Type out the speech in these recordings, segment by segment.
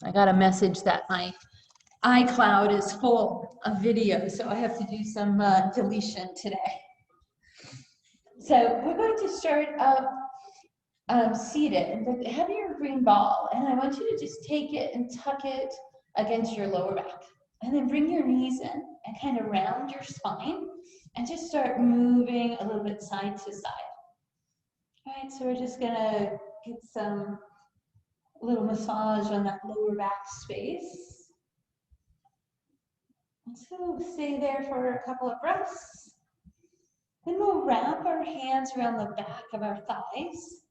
I got a message that my iCloud is full of videos, so I have to do some deletion today. So we're going to start up seated, but have your green ball, and I want you to just take it and tuck it against your lower back. And then bring your knees in and kind of round your spine and just start moving a little bit side to side. All right, so we're just gonna get some little massage on that lower back space. So stay there for a couple of breaths. Then we'll wrap our hands around the back of our thighs.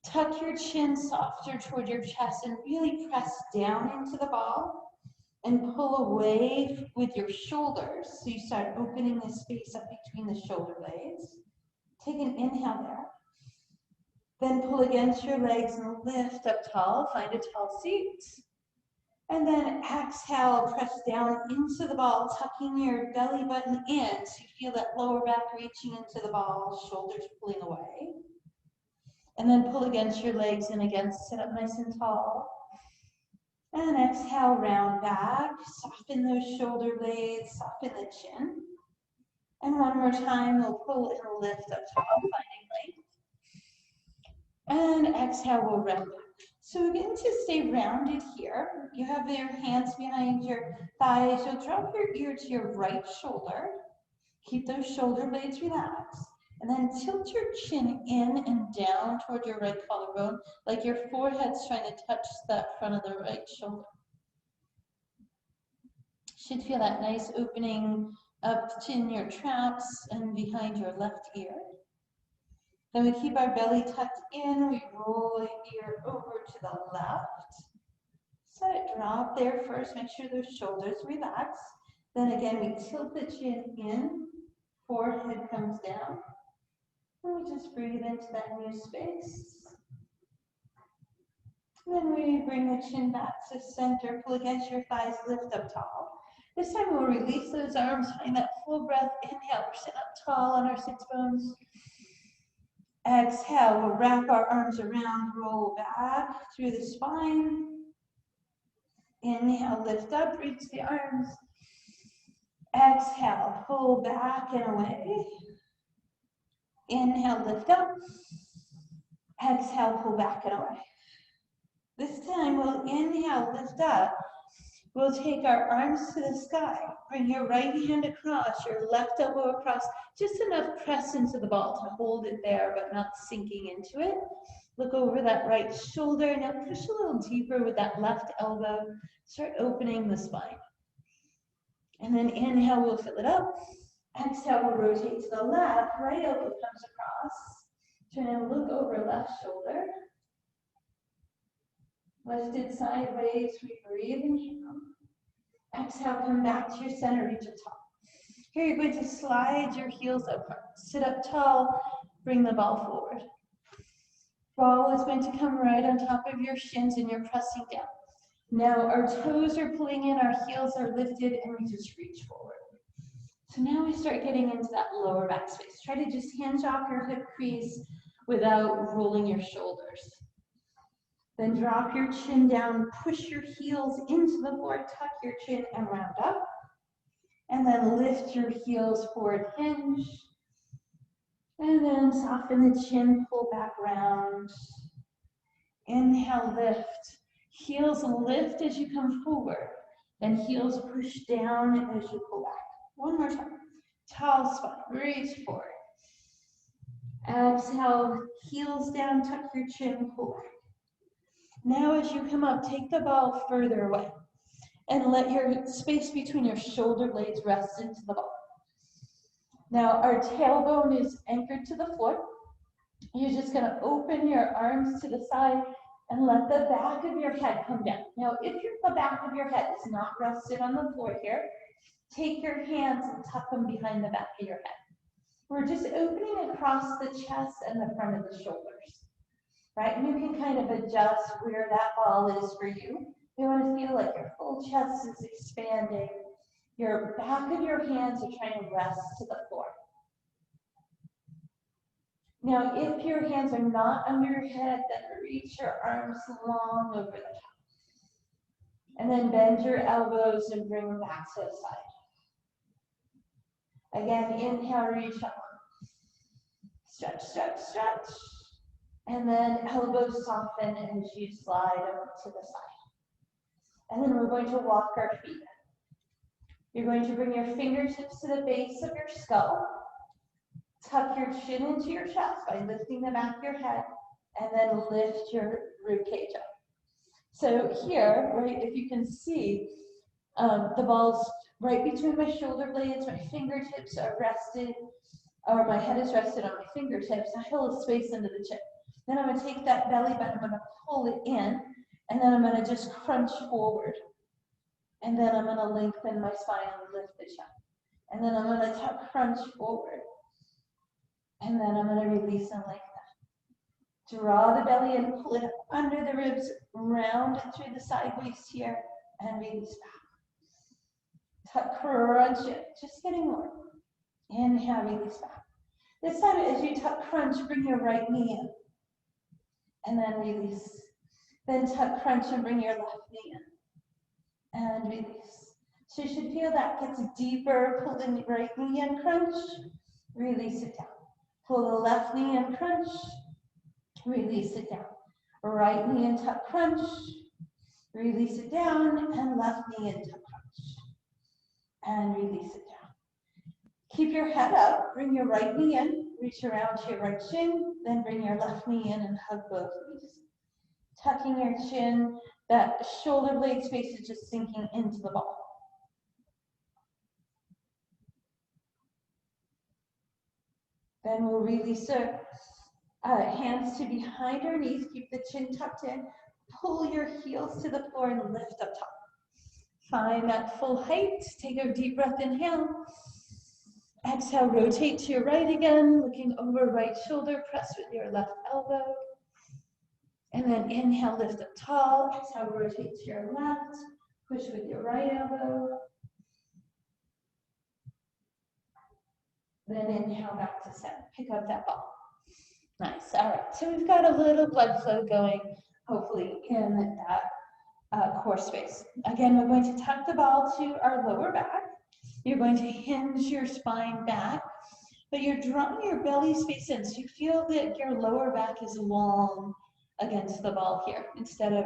Tuck your chin softer toward your chest and really press down into the ball and pull away with your shoulders. So you start opening the space up between the shoulder blades. Take an inhale there. Then pull against your legs and lift up tall. Find a tall seat. And then exhale, press down into the ball, tucking your belly button in so you feel that lower back reaching into the ball, shoulders pulling away. And then pull against your legs and again, sit up nice and tall. And exhale, round back, soften those shoulder blades, soften the chin. And one more time, we'll pull and lift up tall, finding length. And exhale, we'll round back. So we're going to stay rounded here. You have your hands behind your thighs. You'll drop your ear to your right shoulder. Keep those shoulder blades relaxed. And then tilt your chin in and down toward your right collarbone, like your forehead's trying to touch that front of the right shoulder. Should feel that nice opening up in your traps and behind your left ear. Then we keep our belly tucked in, we roll the ear over to the left. Let it drop there first, make sure those shoulders relax. Then again, we tilt the chin in, forehead comes down. And we just breathe into that new space. Then we bring the chin back to center, pull against your thighs, lift up tall. This time we'll release those arms, find that full breath. Inhale, we're sitting up tall on our sits bones. Exhale, we'll wrap our arms around, roll back through the spine. Inhale, lift up, reach the arms. Exhale, pull back and away. Inhale, lift up. Exhale, pull back and away. This time we'll inhale, lift up. We'll take our arms to the sky. Bring your right hand across, your left elbow across. Just enough press into the ball to hold it there, but not sinking into it. Look over that right shoulder. Now push a little deeper with that left elbow. Start opening the spine. And then inhale, we'll fill it up. Exhale, we'll rotate to the left. Right elbow comes across. Turn and look over left shoulder. Lifted sideways, we breathe inhale. Exhale, come back to your center, reach up tall. Here you're going to slide your heels up front. Sit up tall, bring the ball forward. Ball is going to come right on top of your shins and you're pressing down. Now our toes are pulling in, our heels are lifted, and we just reach forward. So now we start getting into that lower back space. Try to just hinge off your hip crease without rolling your shoulders. Then drop your chin down, push your heels into the floor, tuck your chin and round up. And then lift your heels forward, hinge. And then soften the chin, pull back round. Inhale, lift. Heels lift as you come forward. Then heels push down as you pull back. One more time. Tall spine, reach forward. Exhale, heels down, tuck your chin, pull back. Now as you come up, take the ball further away and let your space between your shoulder blades rest into the ball. Now our tailbone is anchored to the floor. You're just going to open your arms to the side and let the back of your head come down. Now if the back of your head is not rested on the floor here, take your hands and tuck them behind the back of your head. We're just opening across the chest and the front of the shoulders. Right? And you can kind of adjust where that ball is for you. You want to feel like your full chest is expanding. Your back of your hands are trying to rest to the floor. Now, if your hands are not under your head, then reach your arms long over the top. And then bend your elbows and bring them back to the side. Again, inhale, reach up. Stretch, stretch, stretch. And then elbows soften as you slide over to the side. And then we're going to walk our feet. You're going to bring your fingertips to the base of your skull. Tuck your chin into your chest by lifting the back of your head, and then lift your rib cage up. So here, right, if you can see, the ball's right between my shoulder blades, my fingertips are rested, or my head is rested on my fingertips. I hold a space into the chin. Then I'm going to take that belly button, I'm going to pull it in, and then I'm going to just crunch forward. And then I'm going to lengthen my spine and lift the chin. And then I'm going to tuck crunch forward. And then I'm going to release and lengthen. Draw the belly and pull it up under the ribs, round it through the side waist here, and release back. Tuck crunch it, just getting more. Inhale, release back. This side, as you tuck crunch, bring your right knee in. And then release. Then tuck crunch and bring your left knee in. And release. So you should feel that gets deeper. Pull the right knee in, crunch. Release it down. Pull the left knee in, crunch. Release it down. Right knee in, tuck crunch. Release it down. And left knee in, tuck crunch. And release it down. Keep your head up. Bring your right knee in. Reach around to your right shin. Then bring your left knee in and hug both knees. Tucking your chin. That shoulder blade space is just sinking into the ball. Then we'll release our hands to behind our knees. Keep the chin tucked in. Pull your heels to the floor and lift up top. Find that full height. Take a deep breath, inhale. Exhale, rotate to your right again, looking over right shoulder, press with your left elbow. And then inhale, lift up tall. Exhale, rotate to your left, push with your right elbow. Then inhale back to center, pick up that ball. Nice, all right, so we've got a little blood flow going, hopefully, in that core space. Again, we're going to tuck the ball to our lower back. You're going to hinge your spine back, but you're drawing your belly space in, so you feel that your lower back is long against the ball here, instead of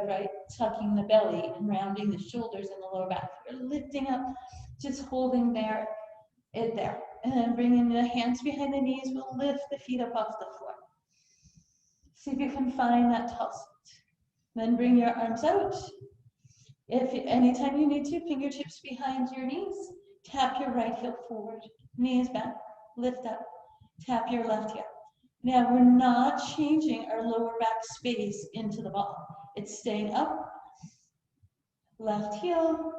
tucking the belly and rounding the shoulders and the lower back. You're lifting up, just holding it there. And then bringing the hands behind the knees, we'll lift the feet up off the floor. See if you can find that tall sit. Then bring your arms out. Anytime you need to, fingertips behind your knees. Tap your right heel forward, knees back, lift up, tap your left heel. Now we're not changing our lower back space into the ball. It's staying up, left heel,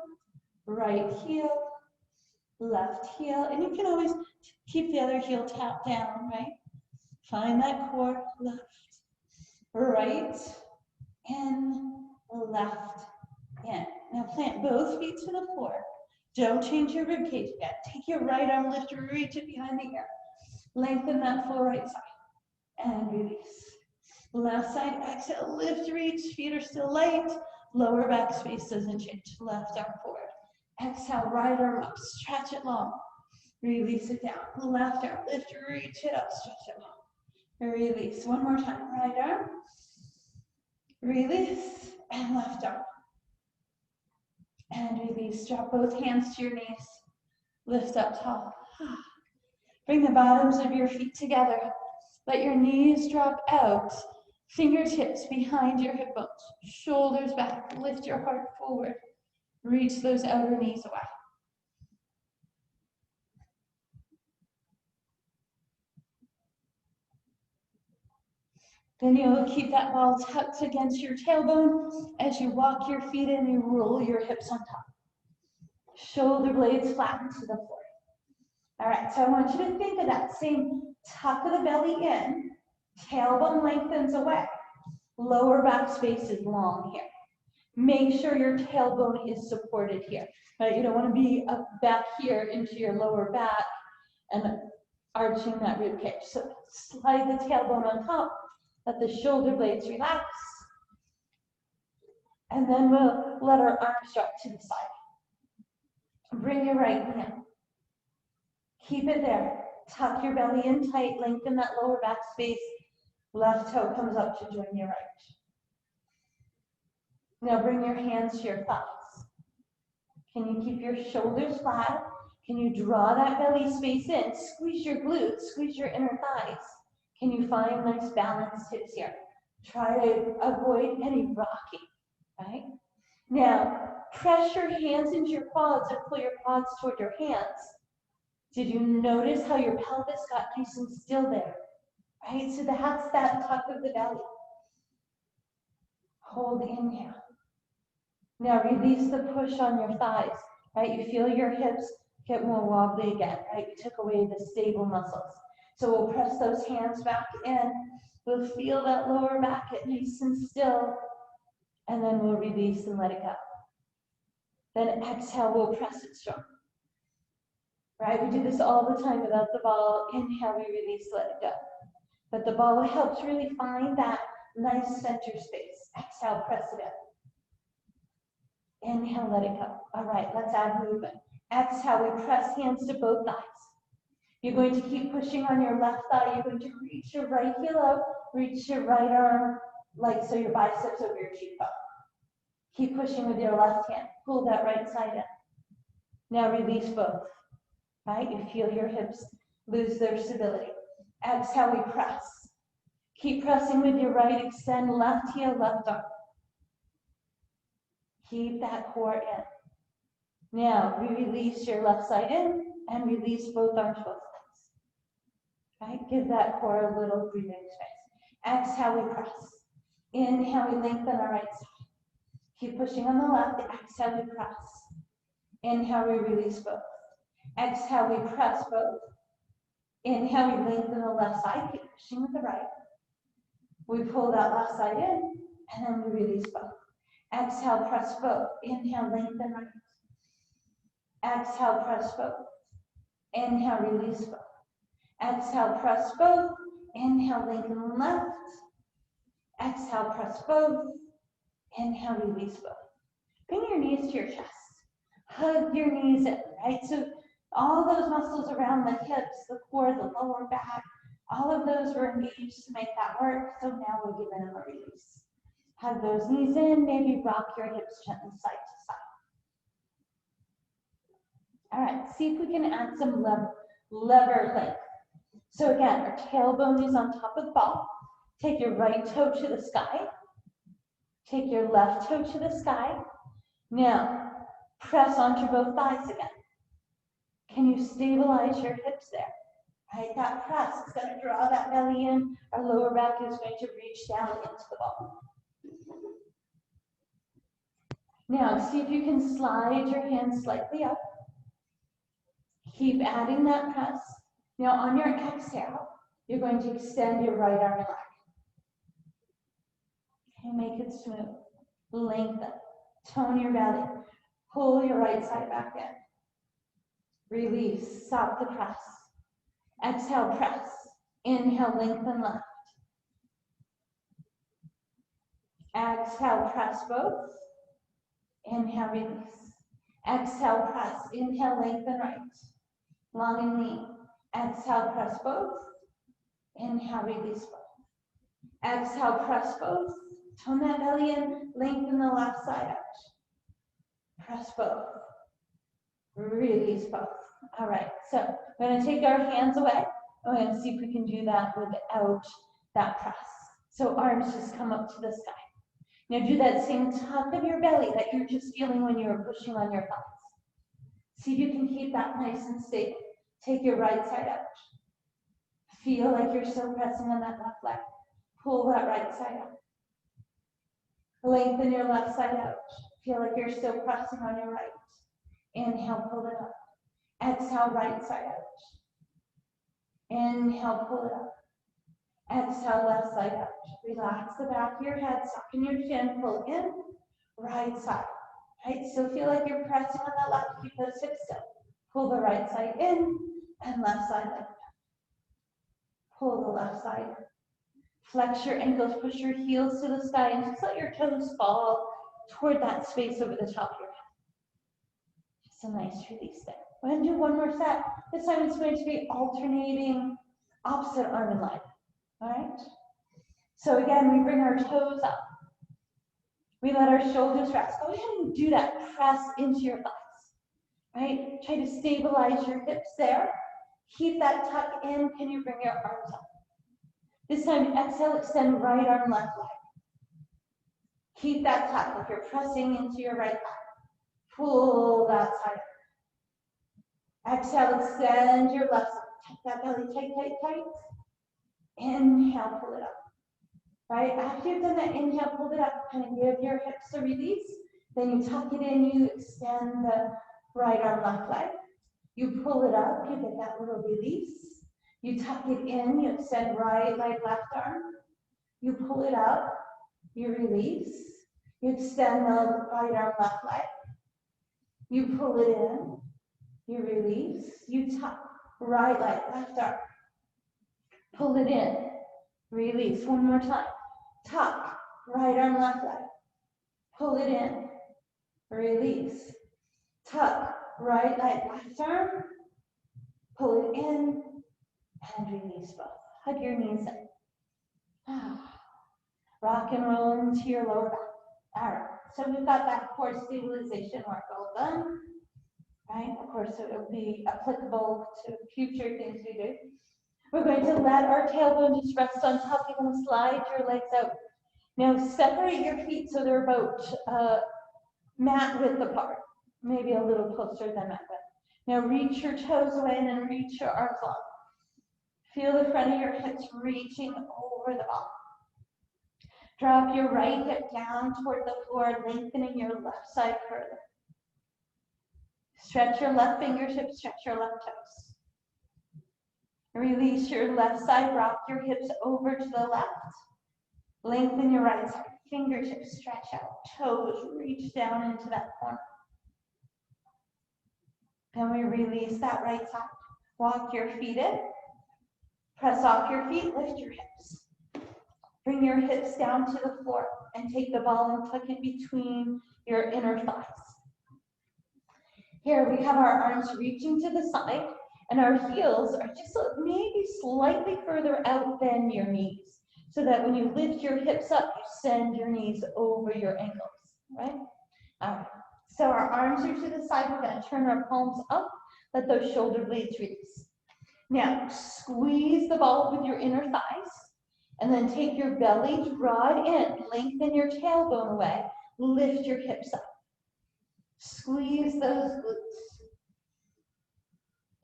right heel, left heel, and you can always keep the other heel tapped down, right? Find that core, left, right, in, left, in. Now plant both feet to the floor. Don't change your rib cage yet. Take your right arm, lift, reach it behind the ear. Lengthen that full right side. And release. Left side, exhale, lift, reach. Feet are still light. Lower back space doesn't change. Left arm forward. Exhale, right arm up. Stretch it long. Release it down. Left arm, lift, reach it up. Stretch it long. Release. One more time. Right arm. Release. And left arm. And release. Drop both hands to your knees. Lift up tall. Bring the bottoms of your feet together. Let your knees drop out. Fingertips behind your hip bones. Shoulders back. Lift your heart forward. Reach those outer knees away. Then you'll keep that ball tucked against your tailbone. As you walk your feet in, you roll your hips on top. Shoulder blades flatten to the floor. All right, so I want you to think of that same tuck of the belly in, tailbone lengthens away. Lower back space is long here. Make sure your tailbone is supported here. Right? You don't want to be up back here into your lower back and arching that rib cage. So slide the tailbone on top. Let the shoulder blades relax. And then we'll let our arms drop to the side. Bring your right knee up. Keep it there. Tuck your belly in tight, lengthen that lower back space. Left toe comes up to join your right. Now bring your hands to your thighs. Can you keep your shoulders flat? Can you draw that belly space in? Squeeze your glutes, squeeze your inner thighs. Can you find nice balanced hips here? Try to avoid any rocking, right? Now, press your hands into your quads and pull your quads toward your hands. Did you notice how your pelvis got nice and still there? Right, so that's that tuck of the belly. Hold inhale. Now release the push on your thighs, right? You feel your hips get more wobbly again, right? You took away the stable muscles. So we'll press those hands back in. We'll feel that lower back get nice and still, and then we'll release and let it go. Then exhale, we'll press it strong. Right, we do this all the time without the ball. Inhale, we release, let it go. But the ball helps really find that nice center space. Exhale, press it in. Inhale, let it go. All right, let's add movement. Exhale, we press hands to both thighs. You're going to keep pushing on your left thigh. You're going to reach your right heel out, reach your right arm, like so your biceps over your cheekbone. Keep pushing with your left hand. Pull that right side in. Now release both. Right? You feel your hips lose their stability. Exhale, we press. Keep pressing with your right. Extend left heel, left arm. Keep that core in. Now, we release your left side in and release both arms, both legs. Right? Give that core a little breathing space. Exhale, we press. Inhale, we lengthen our right side. Keep pushing on the left. Exhale, we press. Inhale, we release both. Exhale, we press both. Inhale, we lengthen the left side. Keep pushing with the right. We pull that left side in, and then we release both. Exhale, press both. Inhale, lengthen right. Exhale, press both. Inhale, release both. Exhale, press both. Inhale, lengthen left. Exhale, press both. Inhale, release both. Bring your knees to your chest. Hug your knees in, right? So all those muscles around the hips, the core, the lower back, all of those were engaged to make that work. So now we're giving them a release. Hug those knees in, maybe rock your hips gently side to side. All right, see if we can add some lever length. So again, our tailbone is on top of the ball. Take your right toe to the sky. Take your left toe to the sky. Now, press onto both thighs again. Can you stabilize your hips there? Right, that press is going to draw that belly in. Our lower back is going to reach down into the ball. Now, see if you can slide your hands slightly up. Keep adding that press. Now, on your exhale, you're going to extend your right arm and leg. Okay, make it smooth. Lengthen. Tone your belly. Pull your right side back in. Release. Stop the press. Exhale, press. Inhale, lengthen left. Exhale, press both. Inhale, release. Exhale, press. Inhale, lengthen right. Long and lean. Exhale, press both. Inhale, release both. Exhale, press both. Tone that belly in. Lengthen the left side out. Press both. Release both. All right, so we're going to take our hands away. And we're going to see if we can do that without that press. So arms just come up to the sky. Now do that same tuck of your belly that you're just feeling when you were pushing on your thighs. See if you can keep that nice and stable. Take your right side out. Feel like you're still pressing on that left leg. Pull that right side out. Lengthen your left side out. Feel like you're still pressing on your right. Inhale, pull it up. Exhale, right side out. Inhale, pull it up. Exhale, left side out. Relax the back of your head, soften your chin, pull in, right side. Right, so feel like you're pressing on the left, keep those hips still. Pull the right side in, and left side like that. Pull the left side in. Flex your ankles, push your heels to the sky, and just let your toes fall. toward that space over the top of your head. Just a nice release there. We're going to do one more set. This time it's going to be alternating opposite arm and leg. All right? So again, we bring our toes up. We let our shoulders rest. Go ahead and do that. Press into your thighs. Right? Try to stabilize your hips there. Keep that tuck in. Can you bring your arms up? This time, exhale, extend right arm, left leg. Keep that tuck like you're pressing into your right thigh. Pull that side. Exhale, extend your left side. Tuck that belly tight, tight, tight. Inhale, pull it up. Right? After you've done that, inhale, pull it up. Kind of give your hips a release. Then you tuck it in, you extend the right arm, left leg. You pull it up, you get that little release. You tuck it in, you extend right leg, left arm. You pull it up, you release. You extend the right arm, left leg. You pull it in, you release. You tuck right leg, left arm. Pull it in, release. One more time. Tuck, right arm, left leg. Pull it in, release. Tuck, right leg, left arm. Pull it in, and release both. Hug your knees in. Rock and roll into your lower back. All right, so we've got that core stabilization work all done. Right, of course it will be applicable to future things we do. We're going to let our tailbone just rest on top. You're going to slide your legs out. Now separate your feet so they're about mat width apart. Maybe a little closer than mat width. Now reach your toes away and then reach your arms long. Feel the front of your hips reaching over the ball. Drop your right hip down toward the floor, lengthening your left side further. Stretch your left fingertips, stretch your left toes. Release your left side, rock your hips over to the left. Lengthen your right side, fingertips stretch out, toes reach down into that corner. Then we release that right side. Walk your feet in. Press off your feet, lift your hips. Bring your hips down to the floor and take the ball and tuck it between your inner thighs. Here we have our arms reaching to the side and our heels are just maybe slightly further out than your knees, so that when you lift your hips up, you send your knees over your ankles, right? All right, so our arms are to the side. We're going to turn our palms up, let those shoulder blades release. Now, squeeze the ball with your inner thighs, and then take your belly, draw it in, lengthen your tailbone away, lift your hips up. Squeeze those glutes.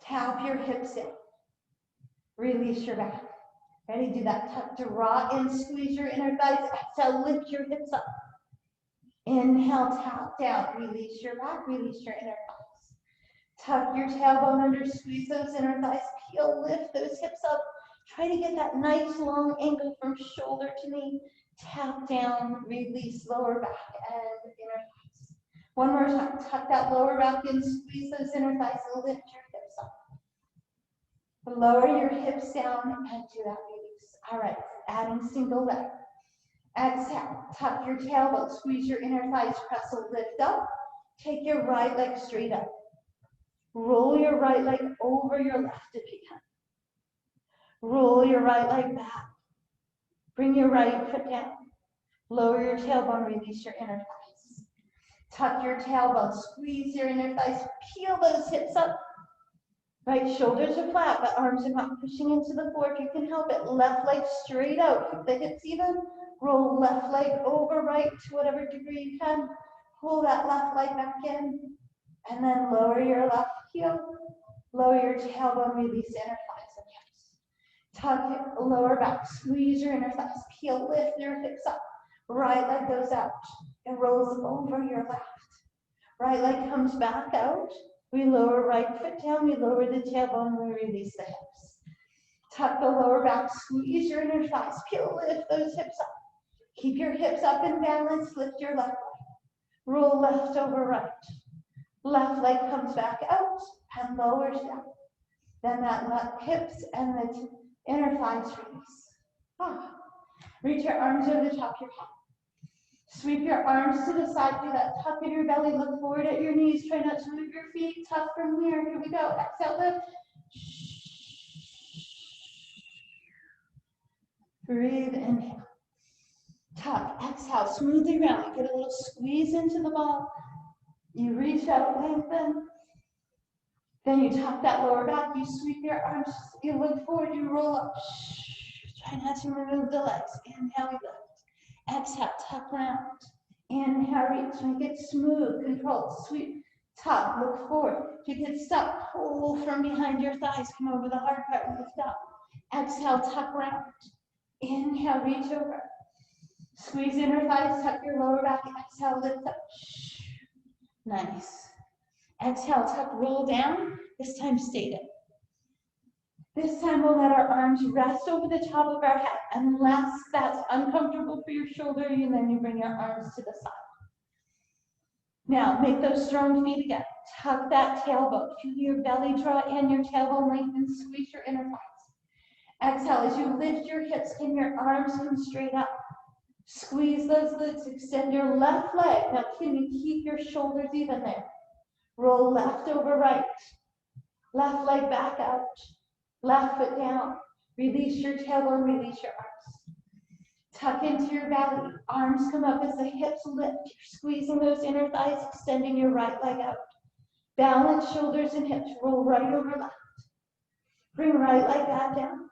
Tap your hips in. Release your back. Ready? Do that tuck, draw in, squeeze your inner thighs. Exhale, lift your hips up. Inhale, tap down. Release your back, release your inner thighs. Tuck your tailbone under, squeeze those inner thighs, peel, lift those hips up. Try to get that nice long angle from shoulder to knee. Tap down, release lower back and inner thighs. One more time, tuck that lower back in, squeeze those inner thighs, and lift your hips up. Lower your hips down and do that release. All right, adding single leg. Exhale, tuck your tailbone, squeeze your inner thighs, press a lift up. Take your right leg straight up. Roll your right leg over your left if you can. Roll your right leg back. Bring your right foot down. Lower your tailbone, release your inner thighs. Tuck your tailbone, squeeze your inner thighs, peel those hips up. Right shoulders are flat, but arms are not pushing into the floor if you can help it. Left leg straight out, keep the hips even. Roll left leg over right to whatever degree you can. Pull that left leg back in. And then lower your left heel. Lower your tailbone, release inner thighs and hips. Tuck lower back, squeeze your inner thighs, peel, lift your hips up. Right leg goes out and rolls over your left. Right leg comes back out. We lower right foot down, we lower the tailbone, we release the hips. Tuck the lower back, squeeze your inner thighs, peel, lift those hips up. Keep your hips up in balance, lift your left leg. Roll left over right. Left leg comes back out and lowers down. Then that left hips and the inner thighs release. Reach your arms over the top of your head. Sweep your arms to the side, feel that tuck in your belly, look forward at your knees, try not to move your feet, tuck from here, here we go, exhale, lift. Breathe, inhale. Tuck, exhale, smoothly round, get a little squeeze into the ball. You reach out, lengthen. Then you tuck that lower back, you sweep your arms, you look forward, you roll up. Try not to remove the legs. Inhale, we lift. Exhale, tuck round. Inhale, reach, make it smooth, controlled, sweep, tuck, look forward. If you get stuck, pull from behind your thighs, come over the hard part, lift up. Exhale, tuck round. Inhale, reach over. Squeeze inner thighs, tuck your lower back. Exhale, lift up. Nice. Exhale, tuck, roll down. This time, stay it. This time, we'll let our arms rest over the top of our head. Unless that's uncomfortable for your shoulder, and then you bring your arms to the side. Now, make those strong feet again. Tuck that tailbone. Feel your belly draw in, your tailbone lengthen, squeeze your inner thighs. Exhale, as you lift your hips, can your arms come straight up? Squeeze those glutes, extend your left leg. Now, can you keep your shoulders even there? Roll left over right. Left leg back out. Left foot down. Release your tailbone, release your arms. Tuck into your belly. Arms come up as the hips lift. You're squeezing those inner thighs, extending your right leg out. Balance shoulders and hips. Roll right over left. Bring right leg back down.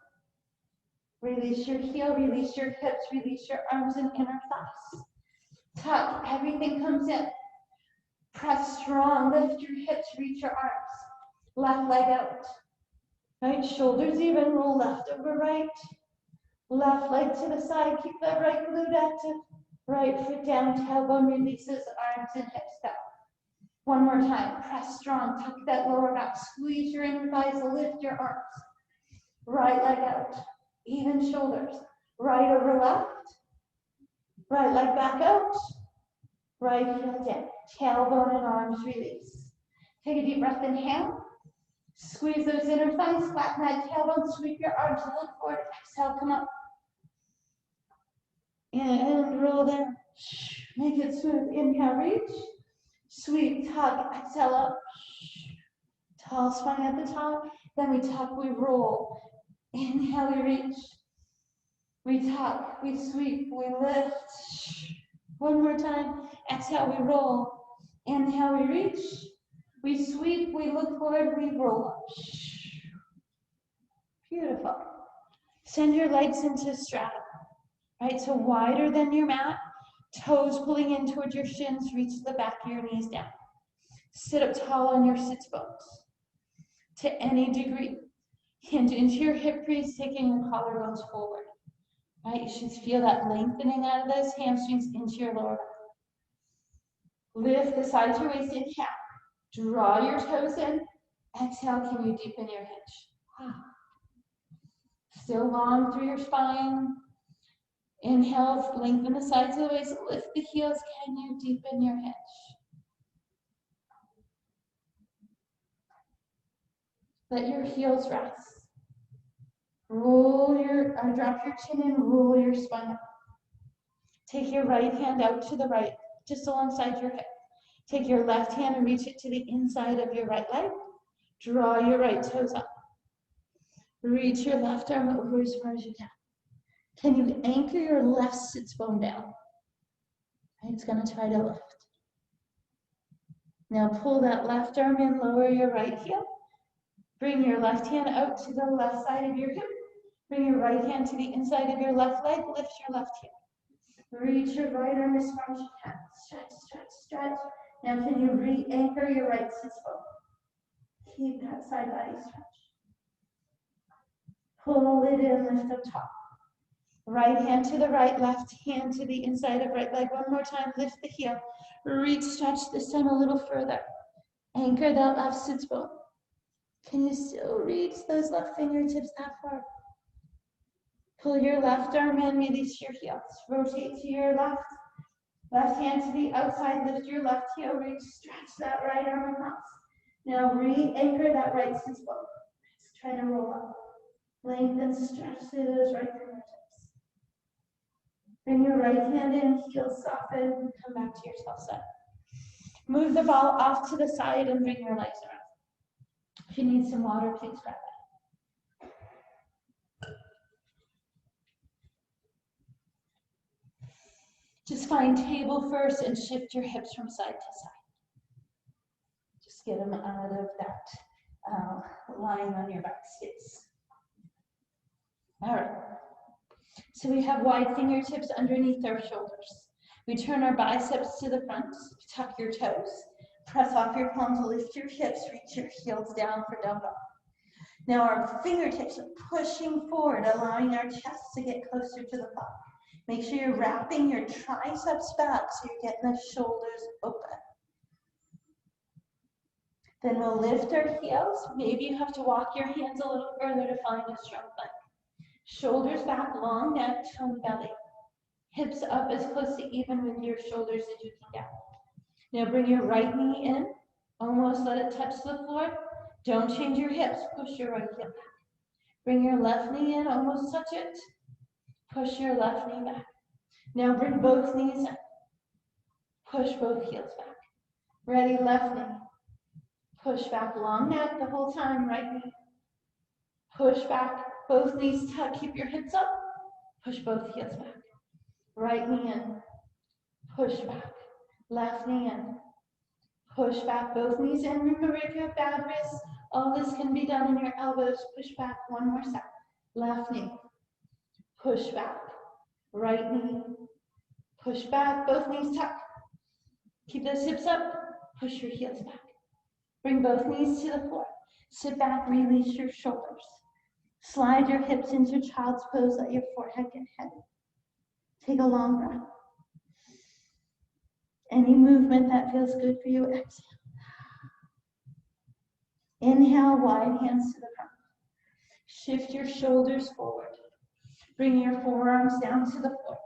Release your heel, release your hips, release your arms and inner thighs. Tuck, everything comes in. Press strong, lift your hips, reach your arms. Left leg out. Right, shoulders even, roll left over right. Left leg to the side, keep that right glute active. Right foot down, tailbone releases, arms and hips down. One more time, press strong, tuck that lower back, squeeze your inner thighs, lift your arms. Right leg out, even shoulders. Right over left, right leg back out, right heel down. Tailbone and arms release. Take a deep breath, inhale. Squeeze those inner thighs, flatten that tailbone, sweep your arms, look forward, exhale, come up. And roll down. Make it smooth. Inhale, reach. Sweep, tuck, exhale up. Tall spine at the top. Then we tuck, we roll. Inhale, we reach. We tuck, we sweep, we lift. One more time. Exhale, we roll. Inhale, we reach. We sweep, we look forward, we roll up. Beautiful. Send your legs into straddle. Right, so wider than your mat. Toes pulling in towards your shins. Reach the back of your knees down. Sit up tall on your sits bones. To any degree. Hinge into your hip crease, taking your collarbones forward. Right, you should feel that lengthening out of those hamstrings into your lower back. Lift the sides of your waist, inhale. Draw your toes in. Exhale, can you deepen your hinge? Still long through your spine. Inhale, lengthen the sides of the waist, lift the heels. Can you deepen your hinge? Let your heels rest. Drop your chin and roll your spine up. Take your right hand out to the right, just alongside your hip. Take your left hand and reach it to the inside of your right leg. Draw your right toes up. Reach your left arm over as far as you can. Can you anchor your left sits bone down? It's going to try to lift. Now pull that left arm in, lower your right heel. Bring your left hand out to the left side of your hip. Bring your right hand to the inside of your left leg. Lift your left heel. Reach your right arm as far as you can. Stretch, stretch, stretch. Now can you re-anchor your right sits bone? Keep that side body stretch. Pull it in, lift up top. Right hand to the right, left hand to the inside of right leg. One more time, lift the heel. Reach, stretch, this time a little further. Anchor that left sits bone. Can you still reach those left fingertips that far? Pull your left arm in, release your heels. Rotate to your left. Left hand to the outside, lift your left heel, reach, stretch that right arm across. Now re-anchor that right sits bone. Let's try to roll up. Lengthen, stretch through those right fingertips. Bring your right hand in, heels soften, come back to your self set. Move the ball off to the side and bring your legs around. If you need some water, please grab it. Just find table first and shift your hips from side to side. Just get them out of that lying on your back space. All right. So we have wide fingertips underneath our shoulders. We turn our biceps to the front, tuck your toes, press off your palms, lift your hips, reach your heels down for dumbbell. Now our fingertips are pushing forward, allowing our chest to get closer to the thigh. Make sure you're wrapping your triceps back so you're getting the shoulders open. Then we'll lift our heels. Maybe you have to walk your hands a little further to find a strong plank. Shoulders back, long neck, tone belly. Hips up as close to even with your shoulders as you can get. Now bring your right knee in. Almost let it touch the floor. Don't change your hips. Push your right heel back. Bring your left knee in. Almost touch it. Push your left knee back. Now bring both knees in. Push both heels back. Ready, left knee. Push back, long neck the whole time, right knee. Push back, both knees tuck, keep your hips up. Push both heels back. Right knee in. Push back. Left knee in. Push back, both knees in. Remember, if you have bad wrists, all this can be done in your elbows. Push back, one more step. Left knee. Push back. Right knee. Push back, both knees tuck. Keep those hips up. Push your heels back. Bring both knees to the floor. Sit back, release your shoulders. Slide your hips into child's pose, let your forehead get heavy. Take a long breath. Any movement that feels good for you, exhale. Inhale, wide hands to the front. Shift your shoulders forward. Bring your forearms down to the floor.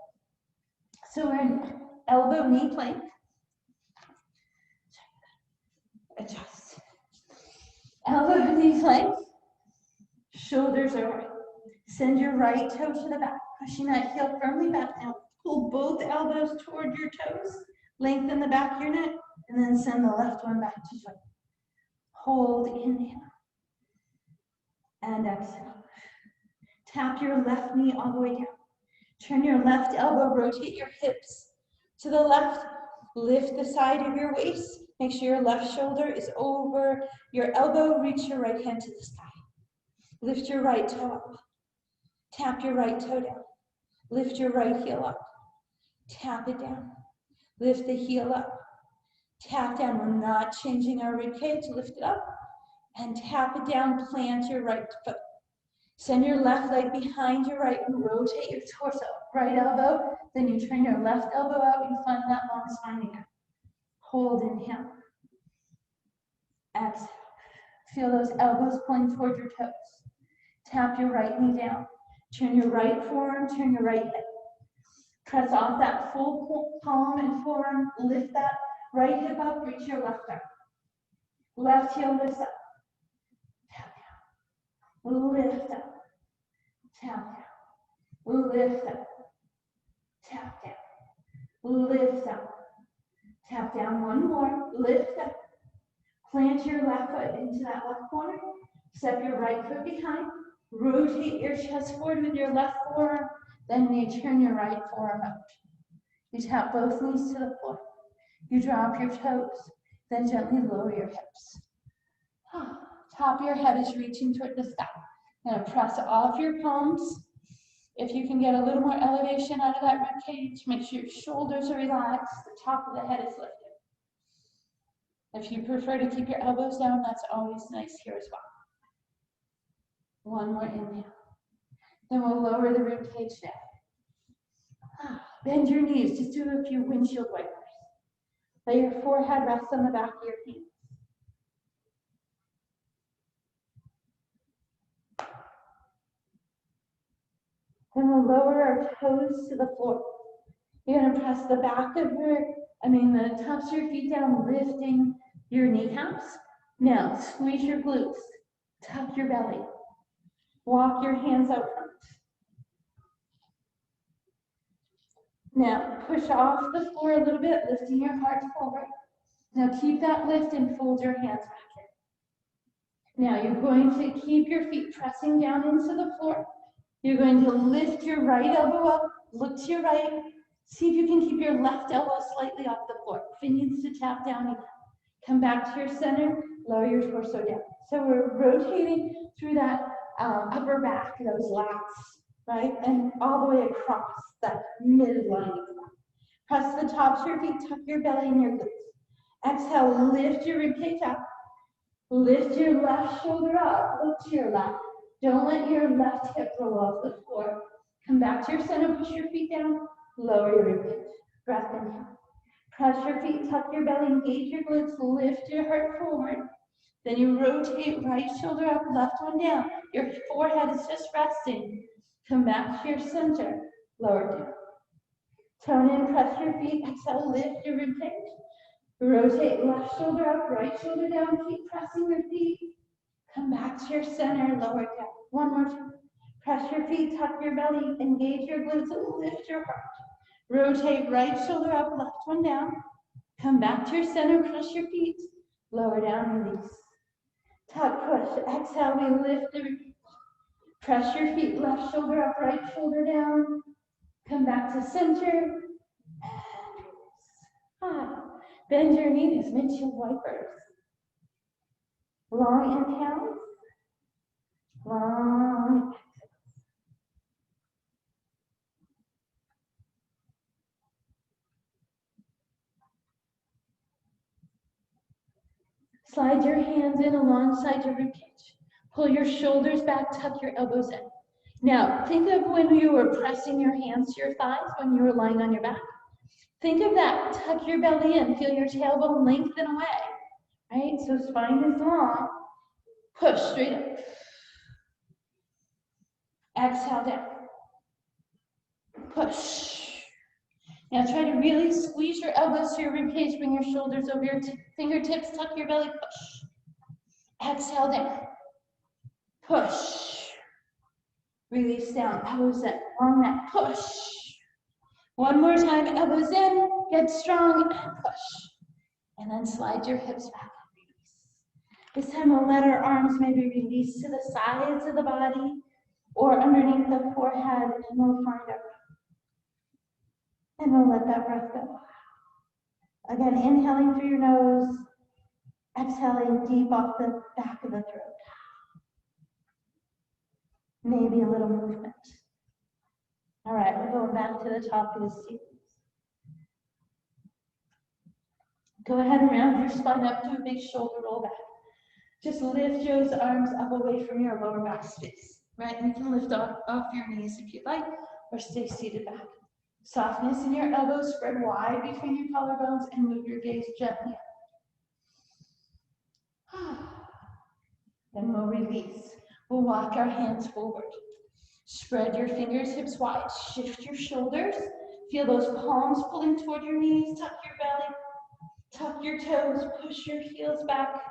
So we're in elbow knee plank. Adjust. Elbow knee plank. Shoulders are right. Send your right toe to the back, pushing that heel firmly back now. Pull both elbows toward your toes. Lengthen the back of your neck, and then send the left one back to joint. Hold, inhale. And exhale. Tap your left knee all the way down. Turn your left elbow, rotate your hips to the left. Lift the side of your waist. Make sure your left shoulder is over your elbow. Reach your right hand to the sky. Lift your right toe up. Tap your right toe down. Lift your right heel up. Tap it down. Lift the heel up. Tap down. We're not changing our rib cage. Lift it up. And tap it down. Plant your right foot. Send your left leg behind your right and rotate your torso. Right elbow. Then you turn your left elbow out. You find that long spine again. Hold, inhale. Exhale. Feel those elbows pulling toward your toes. Tap your right knee down. Turn your right forearm, turn your right hip. Press off that full palm and forearm. Lift that right hip up, reach your left arm. Left heel lifts up. Tap down. Lift up. Tap down. Lift up. Tap down. Lift up. Tap down one more. Lift up. Plant your left foot into that left corner. Step your right foot behind. Rotate your chest forward with your left forearm. Then you turn your right forearm out. You tap both knees to the floor. You drop your toes. Then gently lower your hips. Top of your head is reaching toward the sky. Now press off your palms. If you can get a little more elevation out of that rib cage, make sure your shoulders are relaxed. The top of the head is lifted. If you prefer to keep your elbows down, that's always nice here as well. One more inhale. Then we'll lower the rib cage down. Bend your knees. Just do a few windshield wipers. Let your forehead rest on the back of your hands. Then we'll lower our toes to the floor. You're going to press the the tops of your feet down, lifting your kneecaps. Now, squeeze your glutes. Tuck your belly. Walk your hands out front. Now push off the floor a little bit, lifting your heart forward. Now keep that lift and fold your hands back in. Now you're going to keep your feet pressing down into the floor. You're going to lift your right elbow up, look to your right. See if you can keep your left elbow slightly off the floor. If it needs to tap down again. Come back to your center, lower your torso down. So we're rotating through that upper back, those lats, right? And all the way across that midline of the back. Press the tops of your feet, tuck your belly and your glutes. Exhale, lift your ribcage up. Lift your left shoulder up, look to your left. Don't let your left hip roll off the floor. Come back to your center, push your feet down, lower your ribcage. Breath inhale. Press your feet, tuck your belly, engage your glutes, lift your heart forward. Then you rotate right shoulder up, left one down. Your forehead is just resting. Come back to your center, lower down. Tone in, press your feet, exhale, lift your ribcage. Rotate left shoulder up, right shoulder down, keep pressing your feet. Come back to your center, lower down. One more time. Press your feet, tuck your belly, engage your glutes, and lift your heart. Rotate right shoulder up, left one down. Come back to your center, press your feet. Lower down, release. Tuck, push. Exhale, we lift the ribcage. Press your feet, left shoulder up, right shoulder down. Come back to center. And release. Bend your knees, windshield wipers. Long inhales. Long exhales. Slide your hands in alongside your ribcage. Pull your shoulders back, tuck your elbows in. Now, think of when you were pressing your hands to your thighs when you were lying on your back. Think of that. Tuck your belly in. Feel your tailbone lengthen away. Right? So spine is long. Push straight up. Exhale down. Push. Now try to really squeeze your elbows to your ribcage. Bring your shoulders over your fingertips. Tuck your belly. Push. Exhale down. Push. Release down. Elbows in. Long neck. Push. One more time. Elbows in. Get strong and push. And then slide your hips back. This time we'll let our arms maybe release to the sides of the body or underneath the forehead, and we'll find our breath. And we'll let that breath go. Again, inhaling through your nose, exhaling deep off the back of the throat. Maybe a little movement. All right, we're going back to the top of the seat. Go ahead and round your spine up to a big shoulder roll back. Just lift those arms up away from your lower back space, right? And you can lift off your knees if you'd like, or stay seated back. Softness in your elbows, spread wide between your collarbones, and move your gaze gently up. Then we'll release. We'll walk our hands forward. Spread your fingers hips wide. Shift your shoulders. Feel those palms pulling toward your knees. Tuck your belly. Tuck your toes. Push your heels back.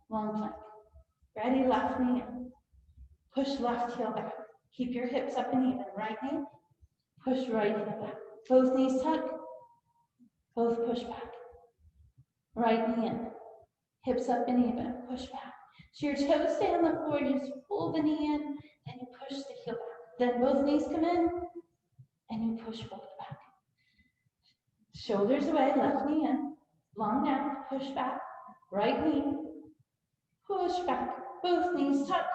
Long plank. Ready, left knee in. Push left heel back. Keep your hips up and even. Right knee. Push right heel back. Both knees tuck. Both push back. Right knee in. Hips up and even. Push back. So your toes stay on the floor. You just pull the knee in and you push the heel back. Then both knees come in and you push both back. Shoulders away, left knee in. Long down, push back. Right knee. Push back. Both knees tuck.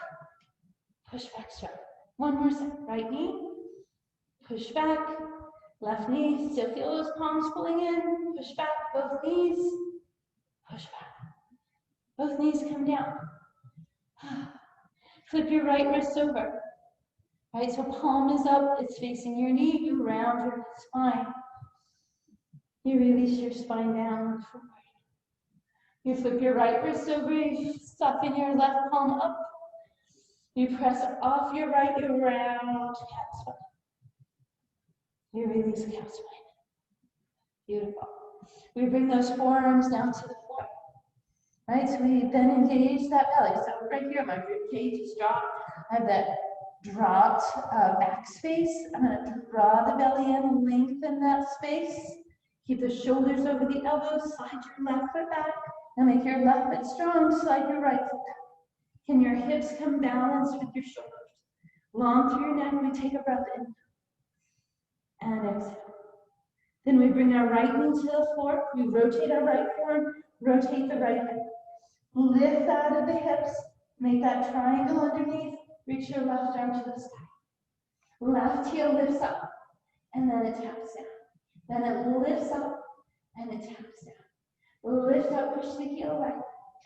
Push back straight. One more set. Right knee. Push back. Left knee. Still feel those palms pulling in. Push back. Both knees. Push back. Both knees come down. Flip your right wrist over. Right, so palm is up. It's facing your knee. You round your spine. You release your spine down forward. You flip your right wrist over, you soften your left palm up. You press off your right, you round cat spine. You release cat spine. Beautiful. We bring those forearms down to the floor. Right, so we then engage that belly. So right here, my rib cage is dropped. I have that dropped back space. I'm going to draw the belly in, lengthen that space. Keep the shoulders over the elbows, slide your left foot back, and make your left foot strong, slide your right foot back. Can your hips come balanced with your shoulders? Long through your neck, we take a breath in, and exhale. Then we bring our right knee to the floor, we rotate our right forearm, rotate the right hip. Lift out of the hips, make that triangle underneath, reach your left arm to the sky. Left heel lifts up, and then it taps down. Then it lifts up, and it taps down. Lift up, push the heel away,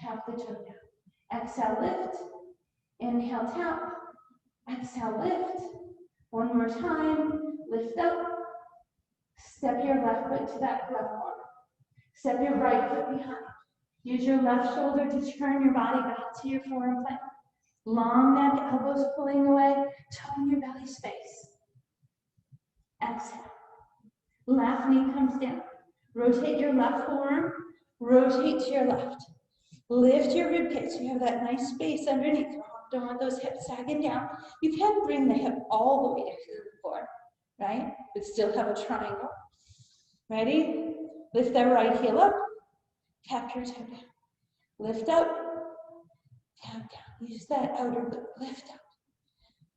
tap the toe down. Exhale, lift. Inhale, tap. Exhale, lift. One more time, lift up. Step your left foot to that left arm. Step your right foot behind. Use your left shoulder to turn your body back to your forearm plank. Long neck, elbows pulling away, tone your belly space. Exhale. Left knee comes down. Rotate your left forearm, rotate to your left. Lift your rib cage so you have that nice space underneath. Don't want those hips sagging down. You can bring the hip all the way to the floor, right? But still have a triangle. Ready? Lift that right heel up, tap your toe down. Lift up, tap down. Use that outer loop. Lift up,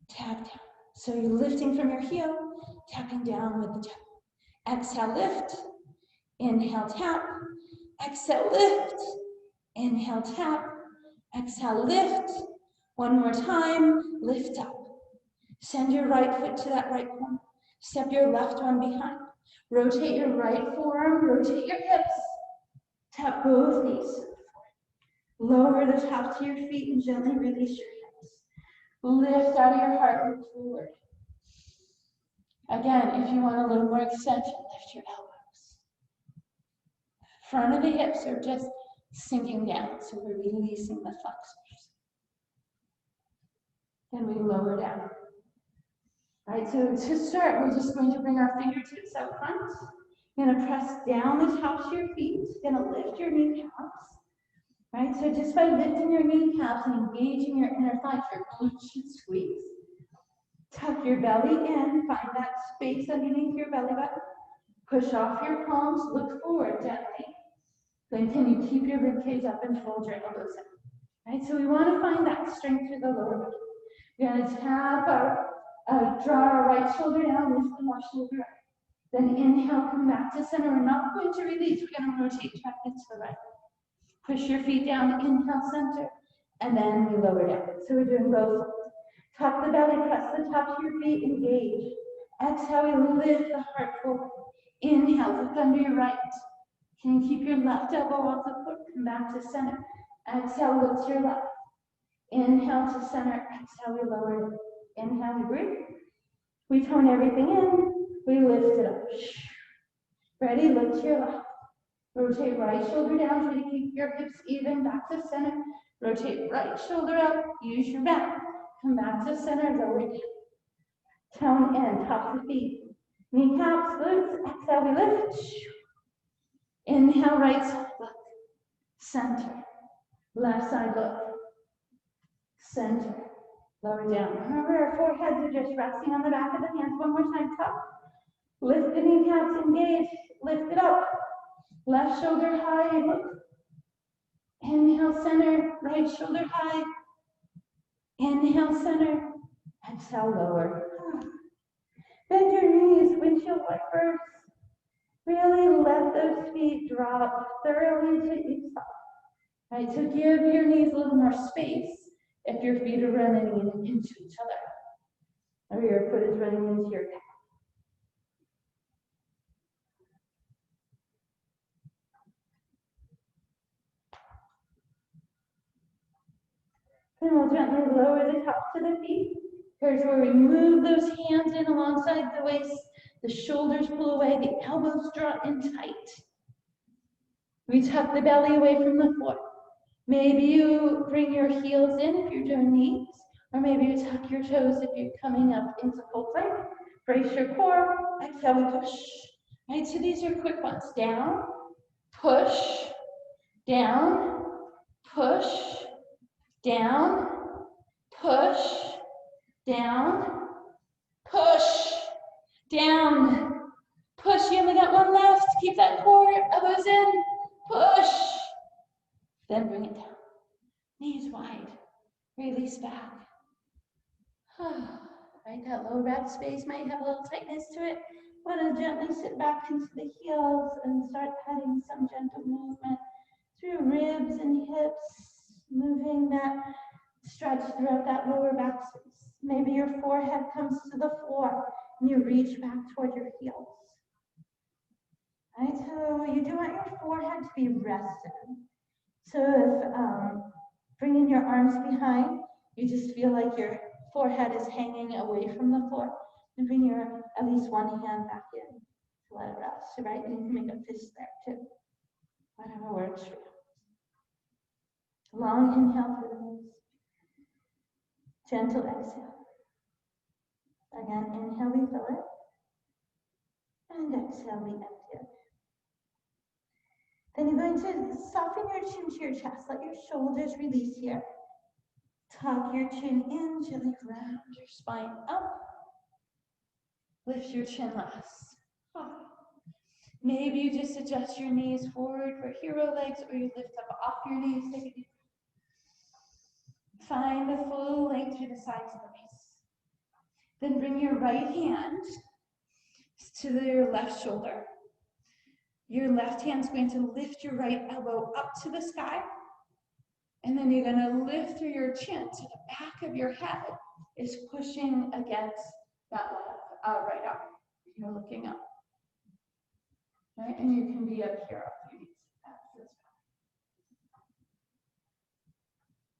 tap down. So you're lifting from your heel, tapping down with the toe. Exhale, lift. Inhale, tap. Exhale, lift. Inhale, tap. Exhale, lift. One more time, lift up. Send your right foot to that right corner. Step your left one behind. Rotate your right forearm, rotate your hips. Tap both knees. Lower the top to your feet and gently release your hips. Lift out of your heart, look forward. Again, if you want a little more extension, lift your elbows. Front of the hips are just sinking down, so we're releasing the flexors. Then we lower down. All right, so to start, we're just going to bring our fingertips out front. You're going to press down the tops of your feet. You're going to lift your kneecaps. Right, so just by lifting your kneecaps and engaging your inner thighs, your glutes should squeeze. Tuck your belly in, find that space underneath your belly button. Push off your palms, look forward gently. Then can you keep your rib cage up and fold your elbows in? Right, so we want to find that strength through the lower body. We're going to tap draw our right shoulder down, lift the left shoulder up. Then inhale, come back to center. We're not going to release, we're going to rotate back into the right. Push your feet down, inhale, center, and then we lower down. So we're doing both. Tuck the belly, press the top of your feet, engage. Exhale, we lift the heart forward. Inhale, look under your right. Can you keep your left elbow off the foot? Come back to center. Exhale, look to your left. Inhale to center, exhale, we lower it. Inhale, we breathe. We tone everything in, we lift it up. Ready, look to your left. Rotate right shoulder down, try to keep your hips even, back to center. Rotate right shoulder up, use your back. Come back to center, lower down. Tone in, top of the feet. Kneecaps, glutes, exhale, we lift. Inhale, right side, look. Center. Left side, look. Center. Lower down. Remember, our foreheads are just resting on the back of the hands. One more time, top. Lift the kneecaps, engage. Lift it up. Left shoulder high and look. Inhale, center. Right shoulder high. Inhale, center. Exhale, lower. Bend your knees, windshield wipers. Really let those feet drop thoroughly to each side. Right, so give your knees a little more space if your feet are running into each other. Or your foot is running into your calf. Then we'll gently lower the top to the feet. Here's where we move those hands in alongside the waist. The shoulders pull away, the elbows draw in tight. We tuck the belly away from the floor. Maybe you bring your heels in if you're doing knees, or maybe you tuck your toes if you're coming up into full plank. Brace your core, exhale, we push. Right, so these are quick ones. Down, push, down, push, down, push, down, push, down, push. You only got one left. Keep that core, elbows in, push. Then bring it down. Knees wide. Release back. Right, that lower back space might have a little tightness to it. Want to gently sit back into the heels and start adding some gentle movement through ribs and hips, moving that stretch throughout that lower back space. Maybe your forehead comes to the floor and you reach back toward your heels. Right, so you do want your forehead to be rested. So if bringing your arms behind, you just feel like your forehead is hanging away from the floor, and bring your at least one hand back in to let it rest, right? And you can make a fist there too, whatever works for you. Long inhale through the nose. Gentle exhale. Again, inhale, we fill it. And exhale, we empty it. Then you're going to soften your chin to your chest. Let your shoulders release here. Tuck your chin in, gently round your spine up. Lift your chin less. Maybe you just adjust your knees forward for hero legs, or you lift up off your knees. Take a deep breath. Find the full length through the sides of the waist. Then bring your right hand to your left shoulder. Your left hand is going to lift your right elbow up to the sky. And then you're going to lift through your chin so the back of your head is pushing against that right arm. You're looking up. Right? And you can be up here if you need to.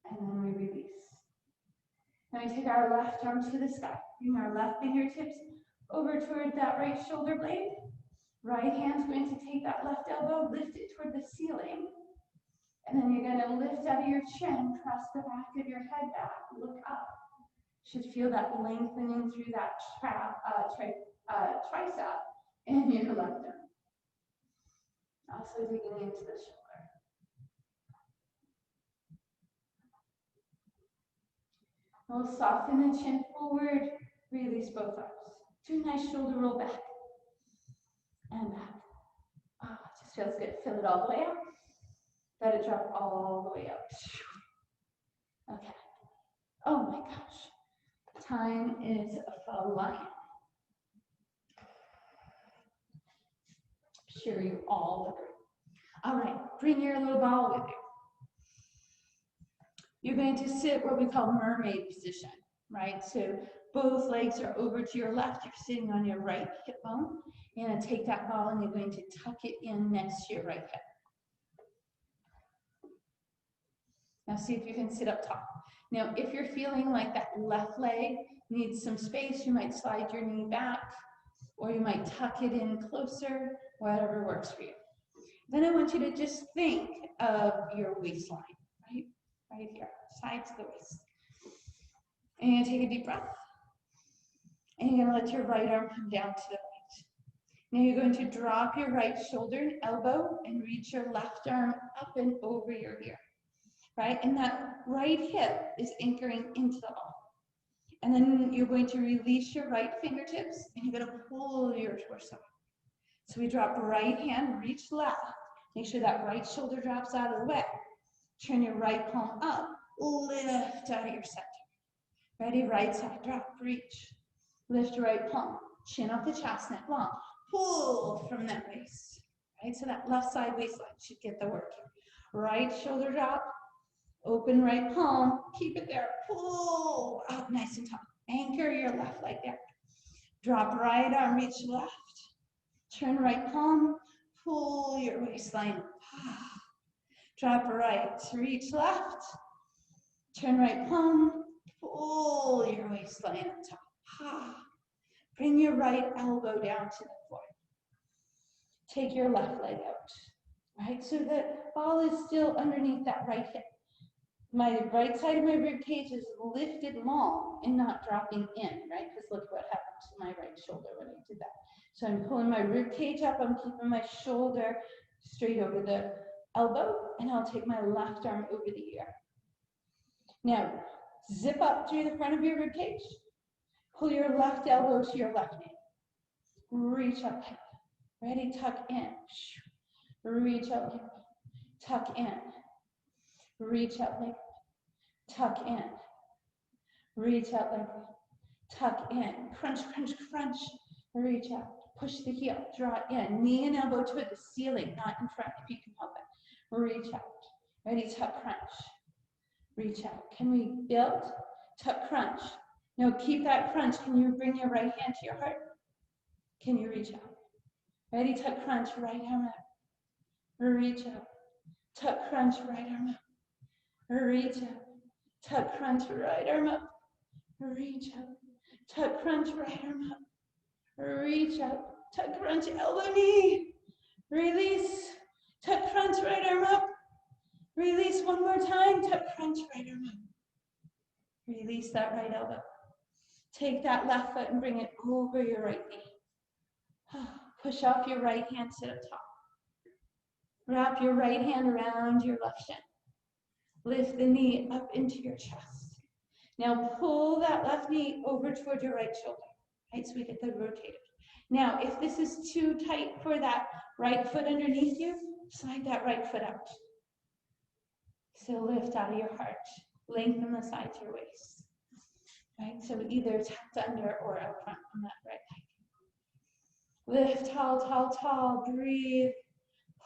And then we release. Now we take our left arm to the sky. Bring our left fingertips over toward that right shoulder blade. Right hand's going to take that left elbow, lift it toward the ceiling. And then you're going to lift out of your chin, press the back of your head back, look up. You should feel that lengthening through that tricep and your left arm. Also digging into the shoulder. We'll soften the chin forward, release both arms. Do a nice shoulder roll back. And back. Oh, it just feels good. Feel it all the way up. Let it drop all the way up. Okay. Oh my gosh. Time is flying. Sure you all agree. All right, bring your little ball with you. You're going to sit what we call mermaid position, right? So both legs are over to your left. You're sitting on your right hip bone. You're going to take that ball and you're going to tuck it in next to your right hip. Now see if you can sit up tall. Now if you're feeling like that left leg needs some space, you might slide your knee back, or you might tuck it in closer, whatever works for you. Then I want you to just think of your waistline, right? Right here, sides of the waist. And you're gonna take a deep breath. And you're gonna let your right arm come down to the right. Now you're going to drop your right shoulder and elbow and reach your left arm up and over your ear, right? And that right hip is anchoring into the ball. And then you're going to release your right fingertips and you're gonna pull your torso. So we drop right hand, reach left. Make sure that right shoulder drops out of the way. Turn your right palm up, lift out of your center. Ready, right side, drop, reach. Lift your right palm, chin up the chest, neck long. Pull from that waist, right? So that left side waistline should get the work here. Right shoulder drop, open right palm, keep it there. Pull up nice and tall. Anchor your left leg there. Drop right arm, reach left. Turn right palm, pull your waistline up. Drop right, reach left. Turn right palm, pull your waistline up top. Bring your right elbow down to the floor. Take your left leg out, right? So the ball is still underneath that right hip. My right side of my rib cage is lifted long and not dropping in, right? Because look what happened to my right shoulder when I did that. So I'm pulling my rib cage up, I'm keeping my shoulder straight over the elbow, and I'll take my left arm over the ear. Now, zip up through the front of your rib cage, Pull your left elbow to your left knee. Reach up. Ready, tuck in. Reach up. Tuck in. Reach up. Tuck in. Reach up. Tuck in. Crunch, crunch, crunch. Reach out. Push the heel. Draw it in. Knee and elbow toward the ceiling, not in front if you can help it. Reach out. Ready, tuck, crunch. Reach out. Can we build? Tuck, crunch. No, keep that crunch. Can you bring your right hand to your heart? Can you reach out? Ready, tuck, crunch, right arm up. Reach out. Tuck, crunch, right arm up. Reach out. Tuck, crunch, right arm up. Reach out. Tuck, crunch, right arm up. Reach out. Tuck, crunch, elbow, knee. Release. Tuck, crunch, right arm up. Release one more time. Tuck, crunch, right arm up. Release that right elbow. Take that left foot and bring it over your right knee. Push off your right hand, sit up top. Wrap your right hand around your left shin. Lift the knee up into your chest. Now pull that left knee over toward your right shoulder, right? So we get the rotated. Now, if this is too tight for that right foot underneath you, slide that right foot out. So lift out of your heart. Lengthen the sides of your waist. Right? So either tucked under or out front on that right leg. Lift tall, tall, tall. Breathe.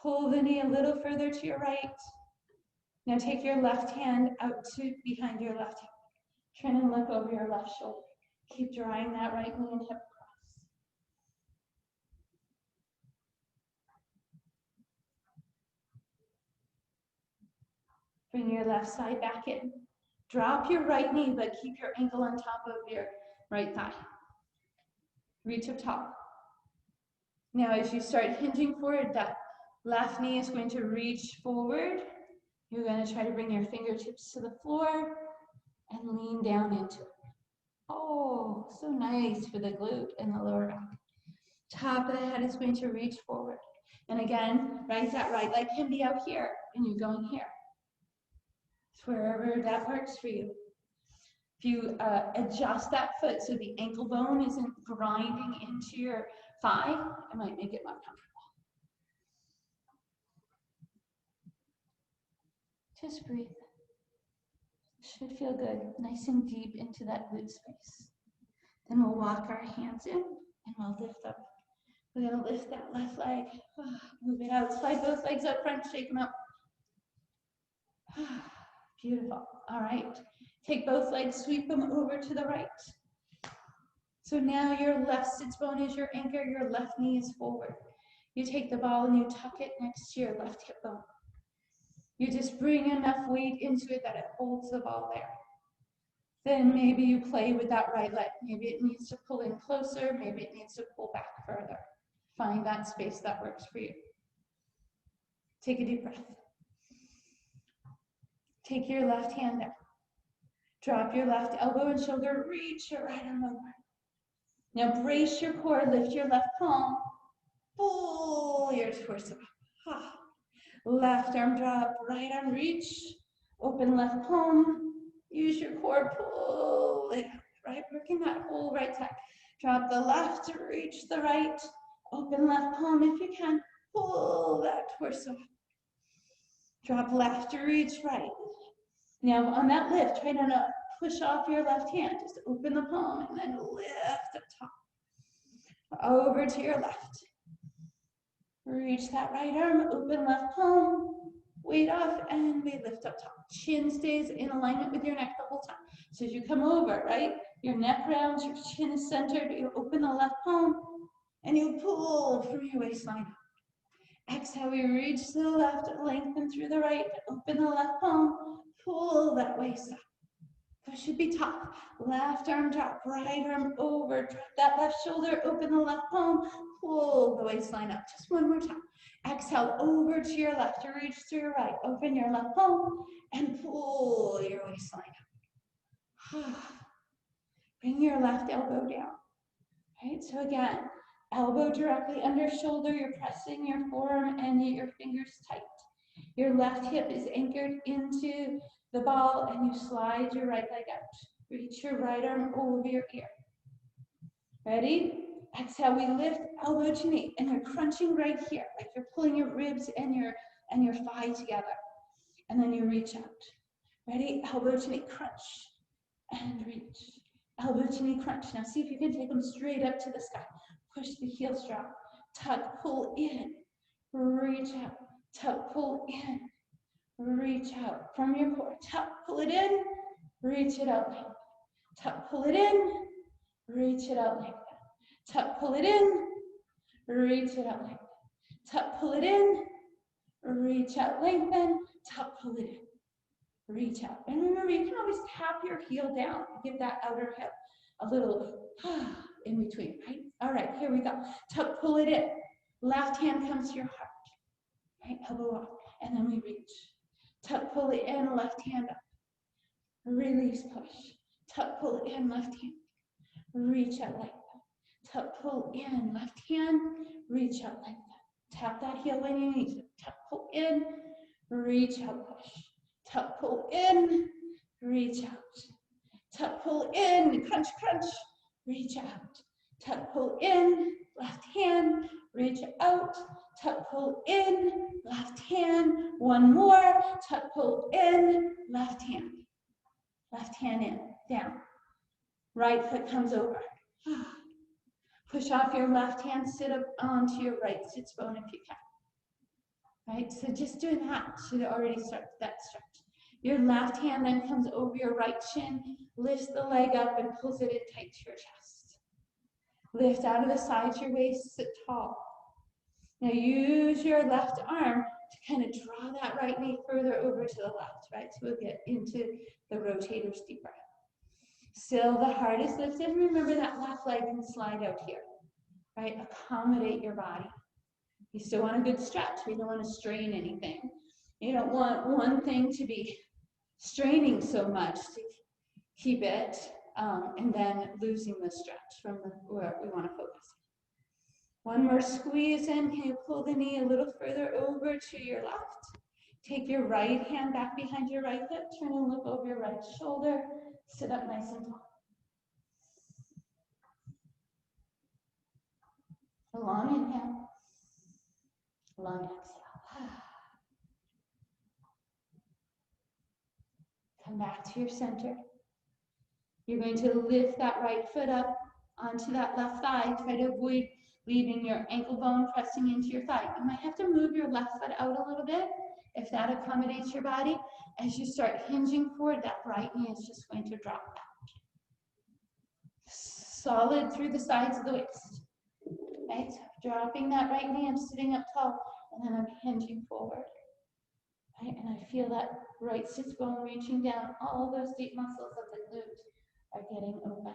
Pull the knee a little further to your right. Now take your left hand out to behind your left hip. Turn and look over your left shoulder. Keep drawing that right knee and hip across. Bring your left side back in. Drop your right knee, but keep your ankle on top of your right thigh. Reach up top. Now as you start hinging forward, that left knee is going to reach forward. You're going to try to bring your fingertips to the floor and lean down into it. Oh, so nice for the glute and the lower back. Top of the head is going to reach forward. And again, right, that right leg can be out here and you're going here. It's wherever that works for you. If you adjust that foot so the ankle bone isn't grinding into your thigh, it might make it more comfortable. Just breathe. Should feel good, nice and deep into that glute space. Then we'll walk our hands in and we'll lift up. We're gonna lift that left leg, move it out, slide both legs up front, shake them up. Beautiful, all right. Take both legs, sweep them over to the right. So now your left sits bone is your anchor, your left knee is forward. You take the ball and you tuck it next to your left hip bone. You just bring enough weight into it that it holds the ball there. Then maybe you play with that right leg. Maybe it needs to pull in closer, maybe it needs to pull back further. Find that space that works for you. Take a deep breath. Take your left hand down. Drop your left elbow and shoulder, reach your right arm over. Now brace your core, lift your left palm, pull your torso up. Left arm drop, right arm reach, open left palm, use your core, pull it up, right? Working that whole right side. Drop the left to reach the right, open left palm if you can, pull that torso up. Drop left to reach right. Now on that lift, try to not push off your left hand, just open the palm and then lift up top. Over to your left. Reach that right arm, open left palm, weight off, and we lift up top. Chin stays in alignment with your neck the whole time. So as you come over, right, your neck rounds, your chin is centered, you open the left palm, and you pull from your waistline up. Exhale, we reach to the left, lengthen through the right, open the left palm, pull that waist up. That should be tough. Left arm drop, right arm over, drop that left shoulder, open the left palm, pull the waistline up. Just one more time. Exhale, over to your left, to reach to your right, open your left palm, and pull your waistline up. Bring your left elbow down. Right, so again, elbow directly under shoulder, you're pressing your forearm and your fingers tight. Your left hip is anchored into the ball and you slide your right leg out. Reach your right arm over your ear. Ready? Exhale, we lift elbow to knee, and you're crunching right here, like you're pulling your ribs and your thigh together. And then you reach out. Ready? Elbow to knee, crunch, and reach. Elbow to knee, crunch. Now see if you can take them straight up to the sky. Push the heels drop. Tuck, pull in. Reach out. Tuck, pull in. Reach out from your core. Tuck, pull it in. Reach it out like that. Tuck, pull it in. Reach it out like that. Tuck, pull it in. Reach it out like that. Tuck, pull it in. Reach out, lengthen. Tuck, pull it in. Reach out. And remember, you can always tap your heel down. Give that outer hip a little in between, right? All right, here we go. Tuck, pull it in. Left hand comes to your heart. Right, elbow up. And then we reach. Tuck, pull it in, left hand up. Release, push. Tuck, pull it in, left hand. Reach out like that. Tuck, pull in, left hand. Reach out like that. Tap that heel when you need it. Tuck, pull in. Reach out, push. Tuck, pull in. Reach out. Tuck, pull in. Crunch, crunch. Reach out. Tuck, pull in. Left hand. Reach out. Tuck, pull in. Left hand. One more. Tuck, pull in. Left hand. Left hand in. Down. Right foot comes over. Push off your left hand, sit up onto your right sits bone if you can. Right, so just doing that should already start that stretch. Your left hand then comes over your right shin, lifts the leg up and pulls it in tight to your chest. Lift out of the sides of your waist, sit tall. Now use your left arm to kind of draw that right knee further over to the left, right? So we'll get into the rotators deeper. Still the heart is lifted. Remember that left leg can slide out here, right? Accommodate your body. You still want a good stretch. You don't want to strain anything. You don't want one thing to be straining so much to keep it and then losing the stretch from where we want to focus. One more squeeze in. Can you pull the knee a little further over to your left? Take your right hand back behind your right hip. Turn and look over your right shoulder. Sit up nice and tall. A long inhale. Long exhale. Come back to your center. You're going to lift that right foot up onto that left thigh. Try to avoid leaving your ankle bone pressing into your thigh. You might have to move your left foot out a little bit if that accommodates your body. As you start hinging forward, that right knee is just going to drop back. Solid through the sides of the waist. Right? So dropping that right knee, I'm sitting up tall, and then I'm hinging forward. Right? And I feel that right sits bone reaching down. All those deep muscles of the glute are getting open.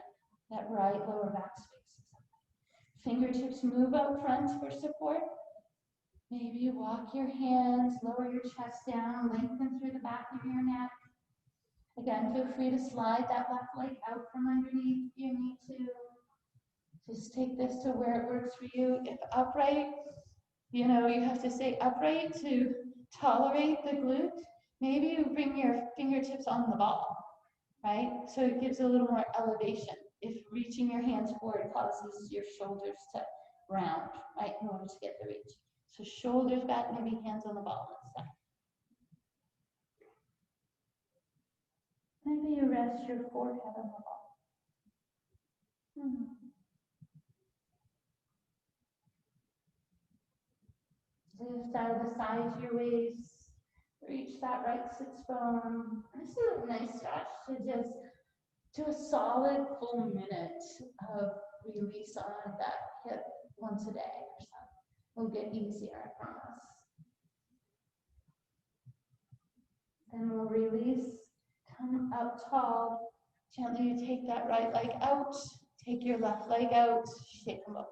That right lower back space is open. Fingertips move out front for support. Maybe you walk your hands, lower your chest down, lengthen through the back of your neck. Again, feel free to slide that left leg out from underneath if you need to. Just take this to where it works for you. If upright, you have to stay upright to tolerate the glute. Maybe you bring your fingertips on the ball, right? So it gives a little more elevation. If reaching your hands forward causes your shoulders to round, right, in order to get the reach. So shoulders back, maybe hands on the ball instead. Maybe you rest your forehead on the ball. Lift out of the sides of your waist. Reach that right sits bone. This is a nice stretch to just do a solid full minute of release on that hip once a day or so. It'll get easier, I promise. Then we'll release, come up tall. Gently take that right leg out, take your left leg out, shake them both.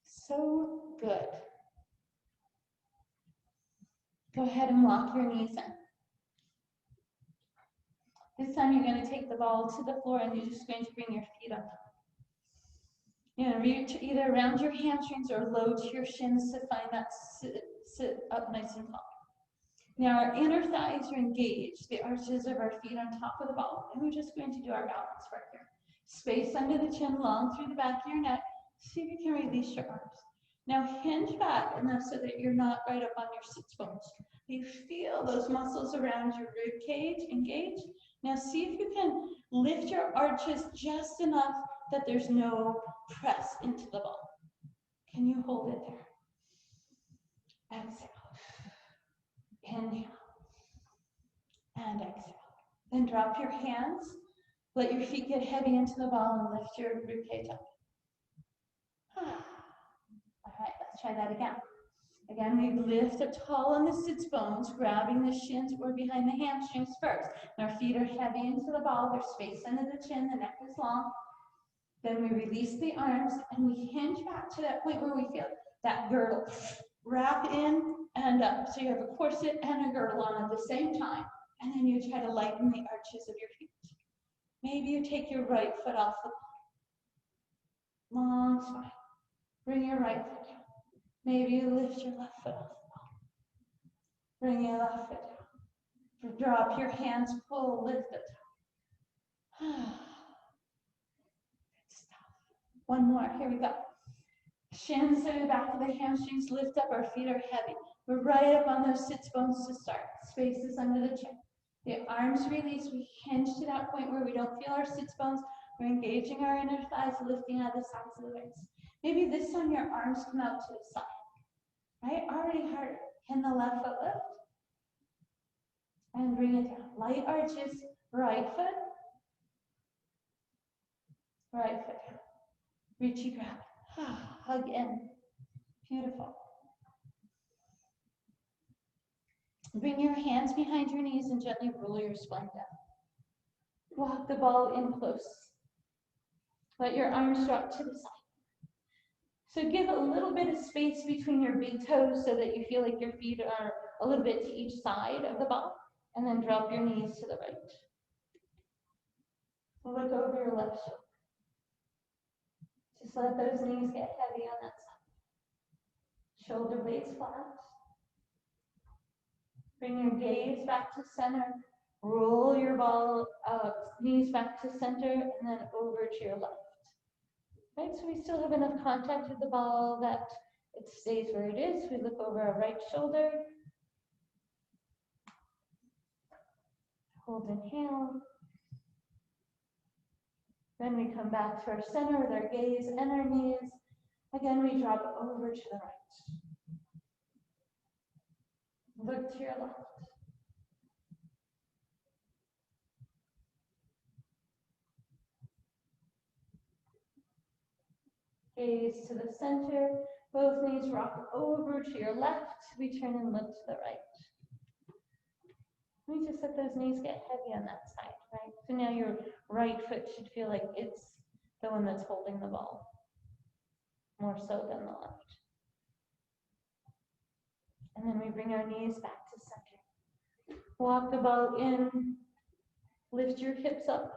So good. Go ahead and lock your knees in. This time you're going to take the ball to the floor and you're just going to bring your feet up. You're going to reach either around your hamstrings or low to your shins to find that sit up nice and tall. Now our inner thighs are engaged, the arches of our feet on top of the ball, and we're just going to do our balance work here. Space under the chin, long through the back of your neck. See if you can release your arms. Now hinge back enough so that you're not right up on your sits bones. You feel those muscles around your rib cage engage. Now see if you can lift your arches just enough that there's no press into the ball. Can you hold it there? Exhale. Inhale. And exhale. Then drop your hands. Let your feet get heavy into the ball and lift your rib cage up. All right, let's try that again. Again, we lift up tall on the sits bones, grabbing the shins or behind the hamstrings first. And our feet are heavy into the ball. There's space under the chin. The neck is long. Then we release the arms and we hinge back to that point where we feel that girdle. Wrap in and up. So you have a corset and a girdle on at the same time. And then you try to lighten the arches of your feet. Maybe you take your right foot off the ball. Long spine. Bring your right foot down. Maybe you lift your left foot off the ball. Bring your left foot down. Drop your hands, pull, lift the top. Good stuff. One more, here we go. Shins to the back of the hamstrings, lift up, our feet are heavy. We're right up on those sits bones to start. Spaces under the chin. The arms release, we hinge to that point where we don't feel our sits bones. We're engaging our inner thighs, lifting out the sides of the legs. Maybe this time your arms come out to the side. Right? Already harder. Can the left foot lift? And bring it down. Light arches, right foot. Right foot down. Reachy grab. Hug in. Beautiful. Bring your hands behind your knees and gently roll your spine down. Walk the ball in close. Let your arms drop to the side. So give a little bit of space between your big toes so that you feel like your feet are a little bit to each side of the ball. And then drop your knees to the right. Look over your left shoulder. Just let those knees get heavy on that side. Shoulder blades flat. Bring your gaze back to center. Roll your ball knees back to center and then over to your left. Right, so we still have enough contact with the ball that it stays where it is. We look over our right shoulder. Hold, inhale. Then we come back to our center with our gaze and our knees. Again, we drop over to the right. Look to your left. Gaze to the center. Both knees rock over to your left. We turn and look to the right. Let me just let those knees get heavy on that side, right? So now your right foot should feel like it's the one that's holding the ball, more so than the left. And then we bring our knees back to center. Walk the ball in, lift your hips up,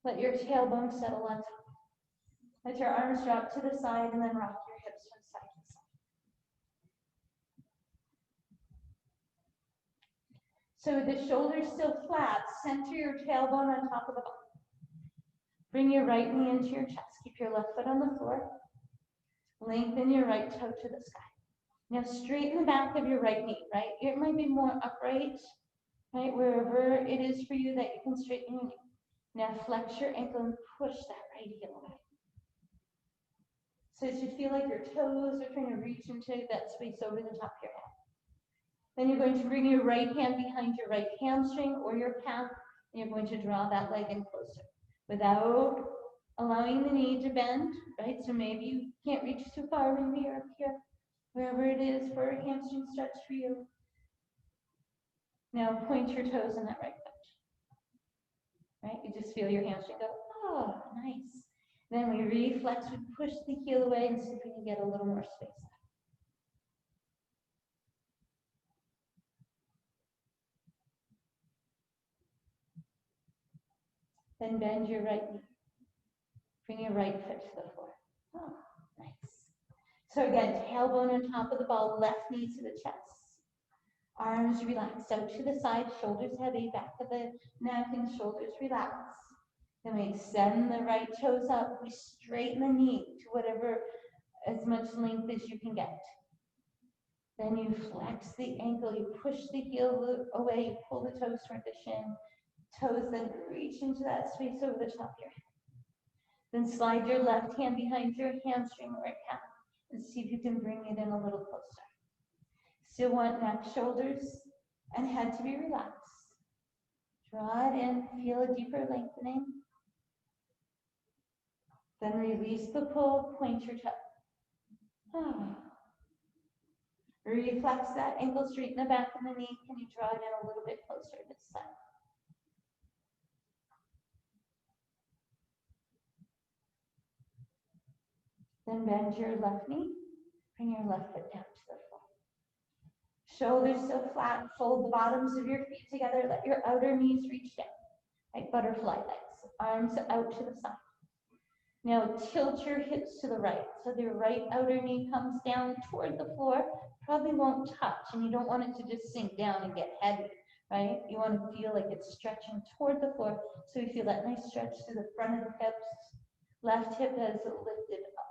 let your tailbone settle on top. Let your arms drop to the side and then rock your hips from side to side. So with the shoulders still flat, center your tailbone on top of the ball. Bring your right knee into your chest. Keep your left foot on the floor. Lengthen your right toe to the sky. Now straighten the back of your right knee, right? It might be more upright, right? Wherever it is for you that you can straighten your knee. Now flex your ankle and push that right heel away. So it should feel like your toes are trying to reach into that space over the top of your head. Then you're going to bring your right hand behind your right hamstring or your calf, and you're going to draw that leg in closer without allowing the knee to bend, right? So maybe you can't reach too far, maybe you're up here, wherever it is for a hamstring stretch for you. Now point your toes on that right foot, right? You just feel your hamstring go, oh, nice. Then we reflex, we push the heel away and see if we can get a little more space. Then bend your right knee. Bring your right foot to the floor. Oh, nice. So again, tailbone on top of the ball, left knee to the chest. Arms relax out to the side, shoulders heavy, back of the neck and shoulders relax. Then we extend the right toes up, we straighten the knee to whatever, as much length as you can get. Then you flex the ankle, you push the heel away, you pull the toes toward the shin. Toes then reach into that space over the top of your head. Then slide your left hand behind your hamstring or calf and see if you can bring it in a little closer. Still want neck, shoulders, and head to be relaxed. Draw it in, feel a deeper lengthening. Then release the pull, point your toe. Reflex that ankle, straighten the back of the knee. Can you draw it in a little bit closer to the side? Then bend your left knee, bring your left foot down to the floor. Shoulders so flat, fold the bottoms of your feet together, let your outer knees reach down, like butterfly legs, arms out to the side. Now tilt your hips to the right, so the right outer knee comes down toward the floor, probably won't touch, and you don't want it to just sink down and get heavy, right? You want to feel like it's stretching toward the floor, so you feel that nice stretch to the front of the hips. Left hip has lifted up.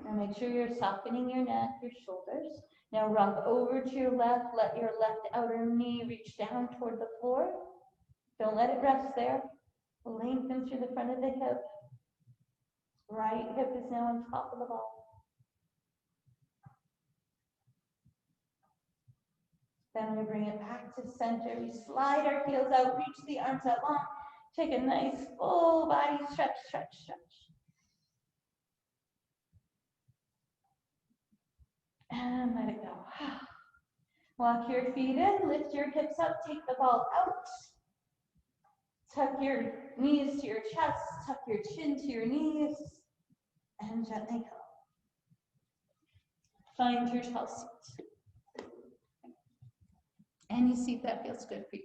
Now make sure you're softening your neck, your shoulders. Now rock over to your left, let your left outer knee reach down toward the floor. Don't let it rest there. Lengthen through the front of the hip. Right hip is now on top of the ball. Then we bring it back to center. We slide our heels out, reach the arms out long. Take a nice full body stretch, stretch, stretch. And let it go. Walk your feet in, lift your hips up, take the ball out. Tuck your knees to your chest, tuck your chin to your knees, and gently go. Find your tall seat. And you see if that feels good for you.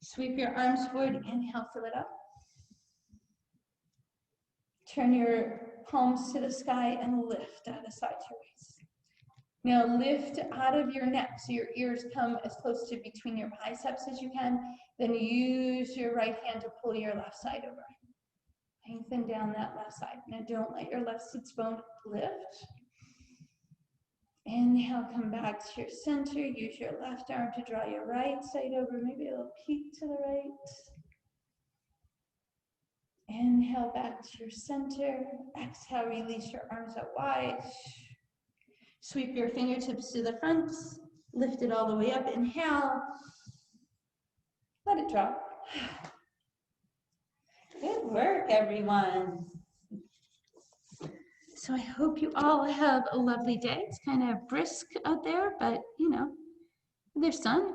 Sweep your arms forward, inhale, fill it up. Turn your palms to the sky and lift out of the side to your waist. Now lift out of your neck so your ears come as close to between your biceps as you can. Then use your right hand to pull your left side over. Lengthen down that left side. Now don't let your left sits bone lift. Inhale, come back to your center. Use your left arm to draw your right side over. Maybe a little peek to the right. Inhale back to your center. Exhale, release your arms out wide. Sweep your fingertips to the front. Lift it all the way up. Inhale. Let it drop. Good work, everyone. So I hope you all have a lovely day. It's kind of brisk out there, but you know, there's sun.